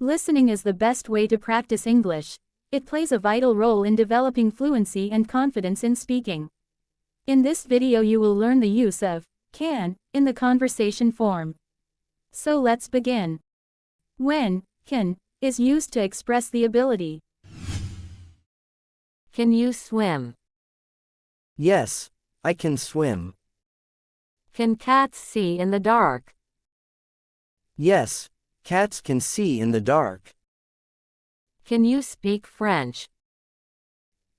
Listening is the best way to practice English. It plays a vital role in developing fluency and confidence in speaking. In this video you will learn the use of can in the conversation form. So let's begin. When can is used to express the ability. Can you swim? Yes, I can swim. Can cats see in the dark? Yes, cats can see in the dark. Can you speak French?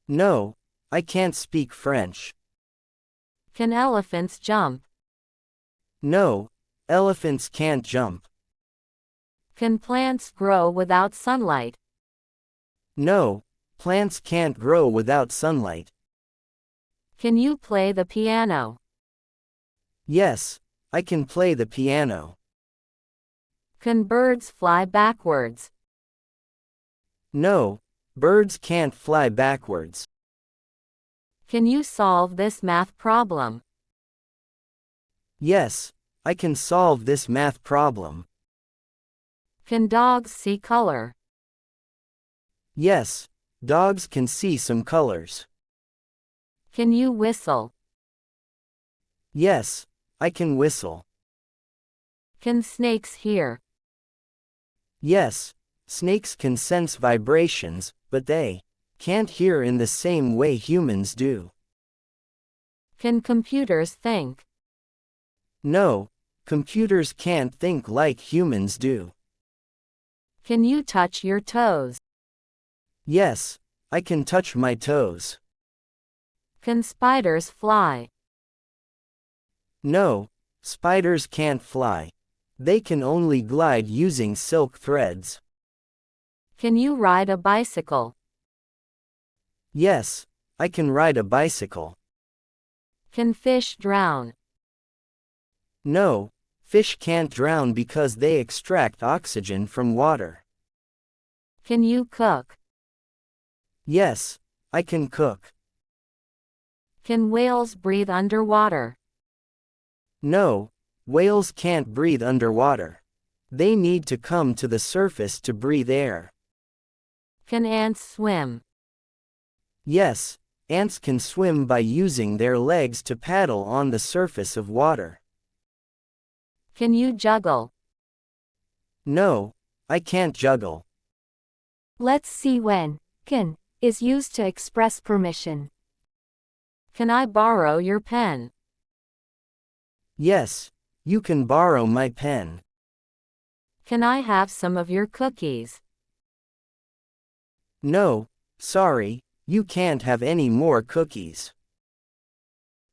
No, I can't speak French. Can elephants jump? No, elephants can't jump. Can plants grow without sunlight? No, plants can't grow without sunlight. Can you play the piano? Yes, I can play the piano. Can birds fly backwards? No, birds can't fly backwards. Can you solve this math problem? Yes, I can solve this math problem. Can dogs see color? Yes, dogs can see some colors. Can you whistle? Yes, I can whistle. Can snakes hear? Yes, snakes can sense vibrations, but they can't hear in the same way humans do. Can computers think? No, computers can't think like humans do. Can you touch your toes? Yes, I can touch my toes. Can spiders fly? No, spiders can't fly. They can only glide using silk threads. Can you ride a bicycle? Yes, I can ride a bicycle. Can fish drown? No, fish can't drown because they extract oxygen from water. Can you cook? Yes, I can cook. Can whales breathe underwater? No, whales can't breathe underwater. They need to come to the surface to breathe air. Can ants swim? Yes, ants can swim by using their legs to paddle on the surface of water. Can you juggle? No, I can't juggle. Let's see when can is used to express permission. Can I borrow your pen? Yes, you can borrow my pen. Can I have some of your cookies? No, sorry, you can't have any more cookies.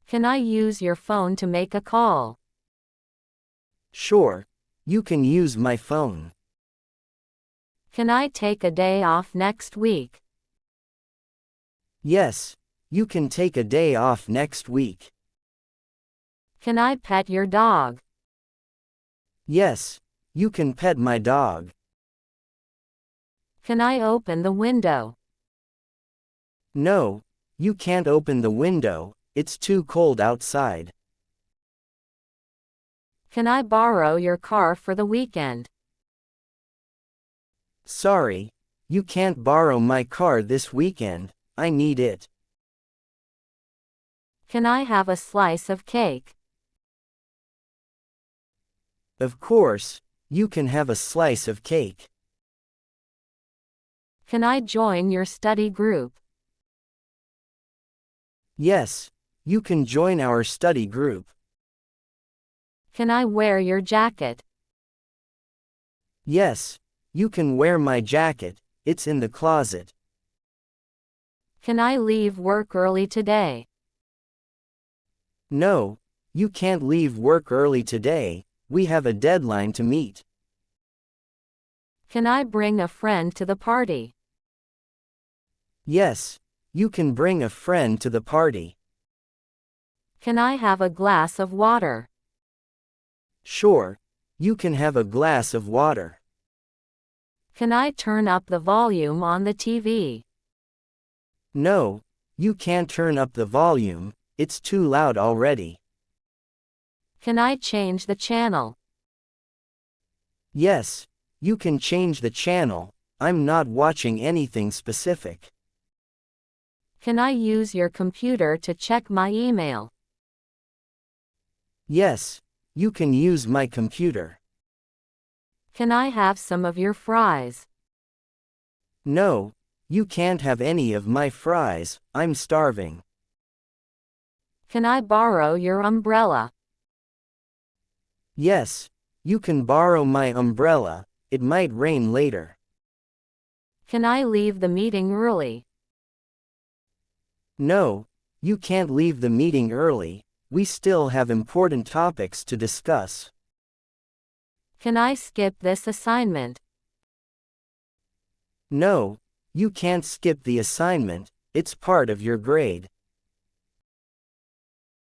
Can I use your phone to make a call? Sure, you can use my phone. Can I take a day off next week? Yes, you can take a day off next week. Can I pet your dog? Yes, you can pet my dog. Can I open the window? No, you can't open the window, it's too cold outside. Can I borrow your car for the weekend? Sorry, you can't borrow my car this weekend, I need it. Can I have a slice of cake? Of course, you can have a slice of cake. Can I join your study group? Yes, you can join our study group. Can I wear your jacket? Yes, you can wear my jacket, it's in the closet. Can I leave work early today? No, you can't leave work early today, we have a deadline to meet. Can I bring a friend to the party? Yes, you can bring a friend to the party. Can I have a glass of water? Sure, you can have a glass of water. Can I turn up the volume on the TV? No, you can't turn up the volume, it's too loud already. Can I change the channel? Yes, You can change the channel. I'm not watching anything specific. Can I use your computer to check my email? Yes, you can use my computer. Can I have some of your fries? No, you can't have any of my fries, I'm starving. Can I borrow your umbrella? Yes, you can borrow my umbrella, it might rain later. Can I leave the meeting early? No, you can't leave the meeting early, we still have important topics to discuss. Can I skip this assignment? No, you can't skip the assignment, it's part of your grade.